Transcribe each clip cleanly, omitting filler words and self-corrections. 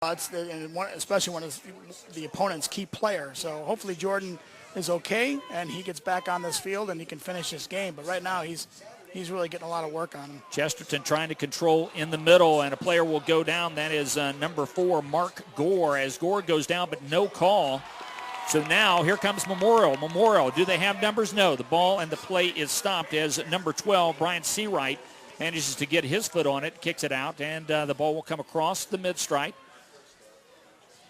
Especially when it's the opponent's key player. So hopefully Jordan is okay and he gets back on this field and he can finish this game. But right now he's really getting a lot of work on him. Chesterton trying to control in the middle, and a player will go down. That is number 4, Mark Gore, as Gore goes down, but no call. So now here comes Memorial. Memorial, do they have numbers? No. The ball and the play is stopped as number 12, Brian Seawright, manages to get his foot on it, kicks it out, and the ball will come across the mid-stripe.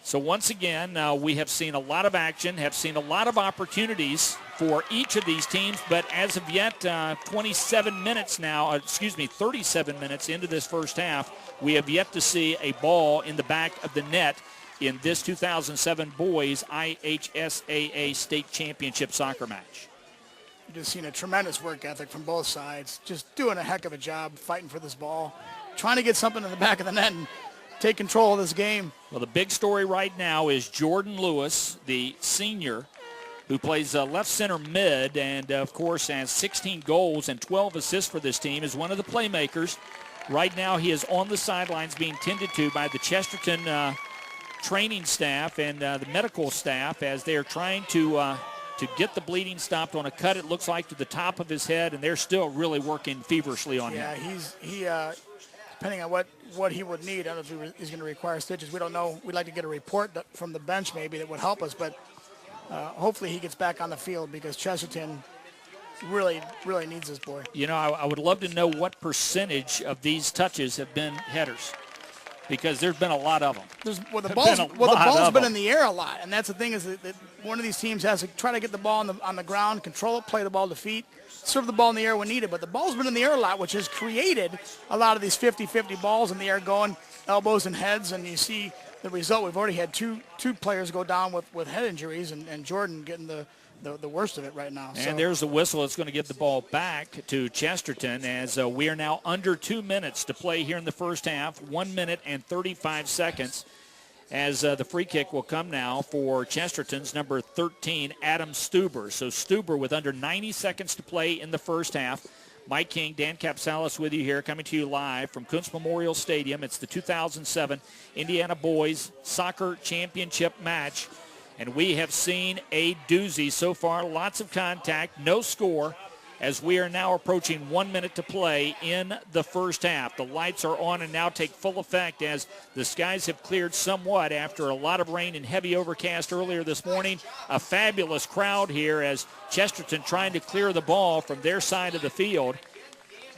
So once again, we have seen a lot of action, have seen a lot of opportunities for each of these teams, but as of yet, 37 minutes into this first half, we have yet to see a ball in the back of the net in this 2007 boys IHSAA state championship soccer match. You've just seen a tremendous work ethic from both sides, just doing a heck of a job fighting for this ball, trying to get something in the back of the net and take control of this game. Well, the big story right now is Jordan Lewis, the senior, who plays left center mid and, of course, has 16 goals and 12 assists for this team, is one of the playmakers. Right now he is on the sidelines being tended to by the Chesterton training staff and the medical staff as they are trying to get the bleeding stopped on a cut, it looks like, to the top of his head, and they're still really working feverishly on him. Yeah, depending on what he would need, I don't know if he's going to require stitches. We don't know. We'd like to get a report from the bench maybe that would help us, but hopefully he gets back on the field because Chesterton really, really needs this boy. You know, I would love to know what percentage of these touches have been headers because there's been a lot of them. The ball's been in the air a lot, and that's the thing is that one of these teams has to try to get the ball on the ground, control it, play the ball to feet, serve the ball in the air when needed. But the ball's been in the air a lot, which has created a lot of these 50-50 balls in the air going elbows and heads, and you see the result. We've already had two players go down with head injuries, and Jordan getting the worst of it right now. And there's the whistle. It's going to get the ball back to Chesterton as we are now under 2 minutes to play here in the first half, 1 minute and 35 seconds. As the free kick will come now for Chesterton's number 13, Adam Stuber. So Stuber with under 90 seconds to play in the first half. Mike King, Dan Capsalis with you here, coming to you live from Kuntz Memorial Stadium. It's the 2007 Indiana Boys Soccer Championship match. And we have seen a doozy so far. Lots of contact, no score, as we are now approaching 1 minute to play in the first half. The lights are on and now take full effect as the skies have cleared somewhat after a lot of rain and heavy overcast earlier this morning. A fabulous crowd here as Chesterton trying to clear the ball from their side of the field.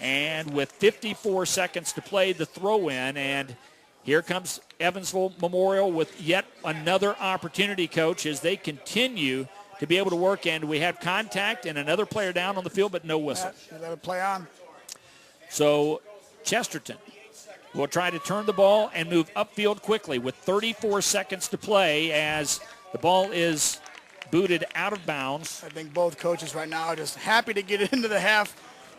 And with 54 seconds to play, the throw-in, and here comes Evansville Memorial with yet another opportunity, Coach, as they continue to be able to work, and we have contact and another player down on the field, but no whistle. Let it play on. So Chesterton will try to turn the ball and move upfield quickly with 34 seconds to play as the ball is booted out of bounds. I think both coaches right now are just happy to get it into the half.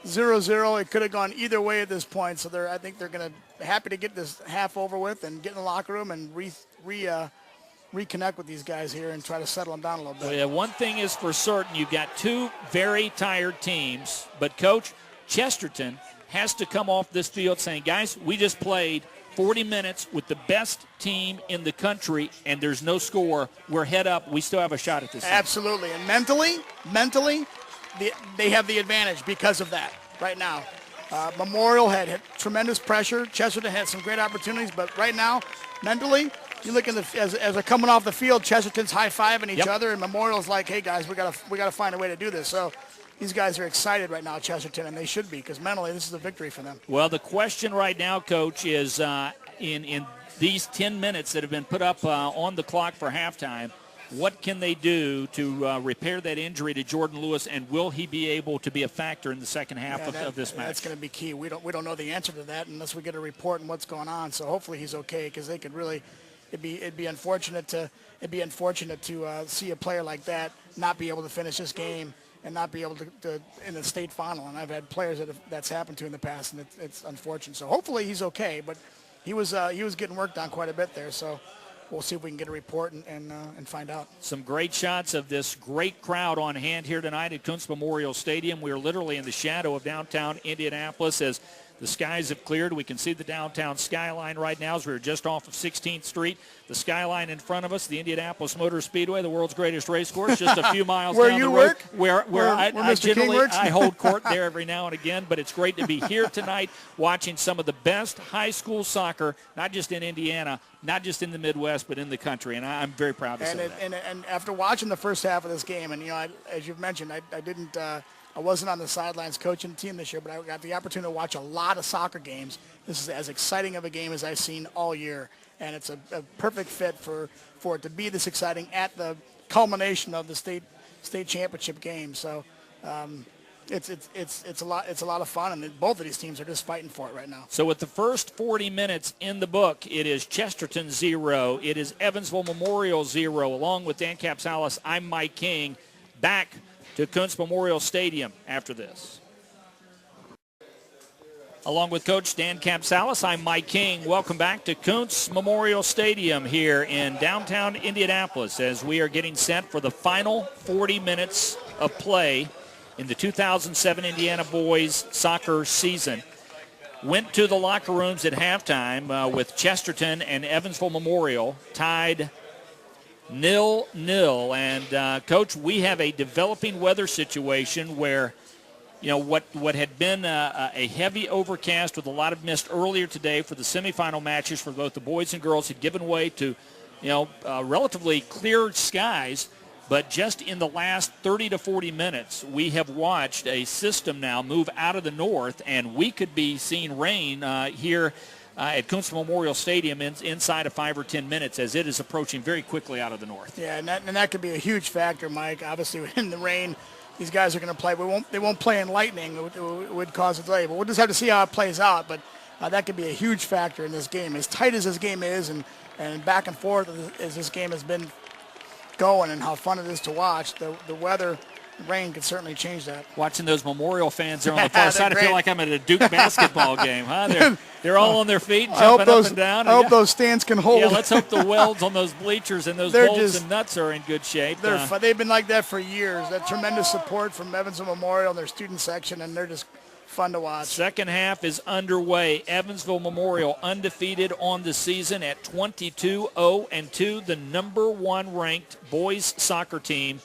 0-0. It could have gone either way at this point, so I think they're going to happy to get this half over with and get in the locker room and reconnect with these guys here and try to settle them down a little bit. Well, yeah, one thing is for certain, you've got two very tired teams, but Coach, Chesterton has to come off this field saying, guys, we just played 40 minutes with the best team in the country, and there's no score. We're head up. We still have a shot at this. Absolutely. And mentally, they have the advantage because of that right now. Memorial had tremendous pressure. Chesterton had some great opportunities, but right now, mentally, you look as they're coming off the field, Chesterton's high-fiving each other, and Memorial's like, hey, guys, we gotta find a way to do this. So these guys are excited right now, Chesterton, and they should be because mentally this is a victory for them. Well, the question right now, Coach, is in these 10 minutes that have been put up on the clock for halftime, what can they do to repair that injury to Jordan Lewis, and will he be able to be a factor in the second half of this match? That's going to be key. We don't know the answer to that unless we get a report on what's going on. So hopefully he's okay because they could really it'd be unfortunate to see a player like that not be able to finish this game and not be able to in the state final. And I've had players that's happened to in the past, and it's unfortunate. So hopefully he's okay. But he was getting worked on quite a bit there. So we'll see if we can get a report and find out. Some great shots of this great crowd on hand here tonight at Kuntz Memorial Stadium. We are literally in the shadow of downtown Indianapolis as The skies have cleared. We can see the downtown skyline right now as we're just off of 16th Street. The skyline in front of us, the Indianapolis Motor Speedway, the world's greatest race course, just a few miles down the road. Where I generally I hold court there every now and again, but it's great to be here tonight watching some of the best high school soccer, not just in Indiana, not just in the Midwest, but in the country, and I'm very proud to say that. And after watching the first half of this game, and, as you've mentioned, I wasn't on the sidelines coaching the team this year, but I got the opportunity to watch a lot of soccer games. This is as exciting of a game as I've seen all year, and it's a perfect fit for it to be this exciting at the culmination of the state championship game. So it's a lot of fun, and both of these teams are just fighting for it right now. So with the first 40 minutes in the book, it is Chesterton 0, it is Evansville Memorial 0. Along with Dan Capsalis, I'm Mike King. Back to Kuntz Memorial Stadium after this. Along with Coach Dan Capsalis, I'm Mike King. Welcome back to Kuntz Memorial Stadium here in downtown Indianapolis as we are getting set for the final 40 minutes of play in the 2007 Indiana boys soccer season. Went to the locker rooms at halftime with Chesterton and Evansville Memorial tied 0-0. And, Coach, we have a developing weather situation where, what had been a heavy overcast with a lot of mist earlier today for the semifinal matches for both the boys and girls had given way to, relatively clear skies. But just in the last 30 to 40 minutes, we have watched a system now move out of the north, and we could be seeing rain here at Kuntz Memorial Stadium inside of 5 or 10 minutes as it is approaching very quickly out of the north. Yeah, and that could be a huge factor, Mike. Obviously, in the rain, these guys are going to play. They won't play in lightning. It would cause a delay. But we'll just have to see how it plays out. But that could be a huge factor in this game. As tight as this game is and back and forth as this game has been going and how fun it is to watch, the weather, rain could certainly change that. Watching those Memorial fans there on the far side, I feel like I'm at a Duke basketball game, huh? They're all on their feet, jumping up and down. I hope those stands can hold. Yeah, let's hope the welds on those bleachers and those bolts and nuts are in good shape. They've been like that for years. That tremendous support from Evansville Memorial and their student section, and they're just fun to watch. Second half is underway. Evansville Memorial undefeated on the season at 22-0-2, the number 1 ranked boys soccer team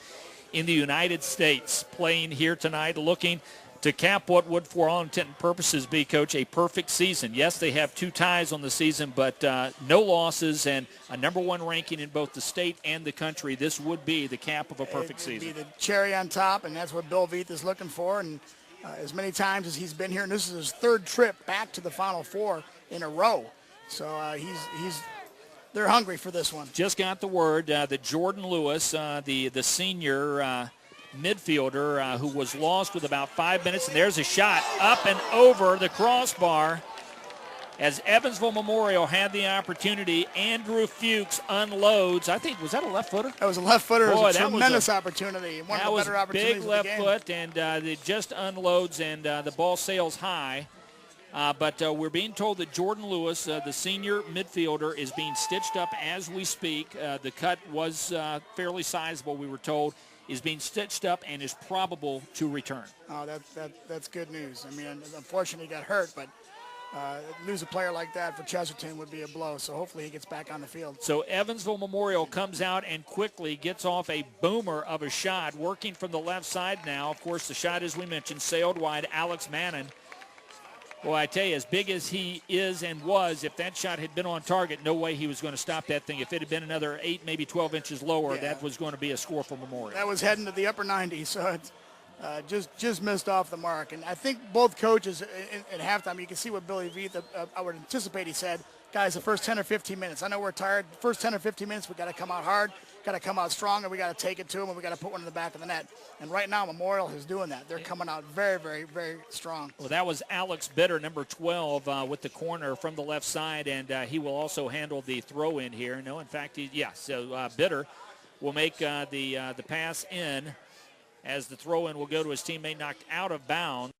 in the United States, playing here tonight, looking to cap what would, for all intent and purposes, be, Coach, a perfect season. Yes, they have 2 ties on the season, but no losses and a number 1 ranking in both the state and the country. This would be the cap of a perfect season. It would be the cherry on top, and that's what Bill Veith is looking for. And as many times as he's been here, and this is his 3rd trip back to the Final Four in a row. So they're hungry for this one. Just got the word that Jordan Lewis, the senior midfielder who was lost with about 5 minutes, and there's a shot up and over the crossbar. As Evansville Memorial had the opportunity, Andrew Fuchs unloads. I think, was that a left footer? That was a left footer. It was a tremendous opportunity. One of the better opportunities big left foot, and it just unloads, and the ball sails high. But we're being told that Jordan Lewis, the senior midfielder, is being stitched up as we speak. The cut was fairly sizable, we were told, is being stitched up and is probable to return. Oh, that's good news. I mean, unfortunately he got hurt, but lose a player like that for Chesterton would be a blow, so hopefully he gets back on the field. So Evansville Memorial comes out and quickly gets off a boomer of a shot, working from the left side now. Of course, the shot, as we mentioned, sailed wide. Alex Mannon. Well, I tell you, as big as he is and was, if that shot had been on target, no way he was going to stop that thing. If it had been another 8, maybe 12 inches lower, that was going to be a score for Memorial. That was heading to the upper 90s, so it's just missed off the mark. And I think both coaches at halftime, you can see what Billy Veith, I would anticipate, he said, guys, the first 10 or 15 minutes, I know we're tired. The first 10 or 15 minutes, we got to come out hard, got to come out strong, and we got to take it to them, and we got to put one in the back of the net. And right now, Memorial is doing that. They're coming out very, very, very strong. Well, that was Alex Bitter, number 12, with the corner from the left side, and he will also handle the throw-in here. No, in fact, so Bitter will make the pass in as the throw-in will go to his teammate knocked out of bounds.